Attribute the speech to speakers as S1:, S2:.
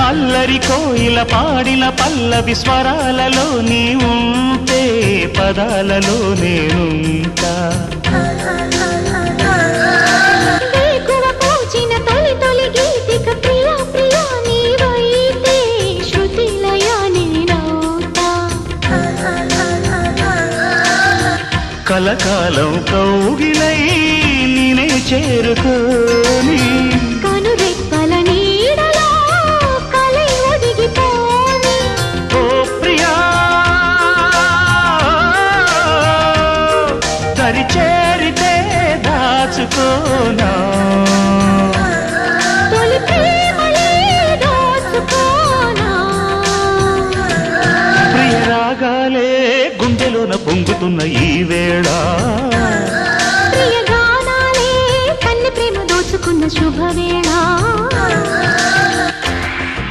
S1: అల్లరి కోయిల పాడిన పల్లవి స్వరాలలో నీ ఉంటే పదాలలో నేనుంటా కలకాలం కౌగిలై నేనే చేరుకోని
S2: కనురెప్పల నీడలో కలై ఒదిగిపోని
S1: ఓ ప్రియా దరి చేరితే దాచుకోనా
S2: తొలి ప్రేమలే దోచుకోనా
S1: ప్రియ రాగాలే గుండెలోన పొంగుతున్న ఈ వేళ
S2: ప్రియ గానాలే కన్నె ప్రేమ దోచుకున్న శుభవేళ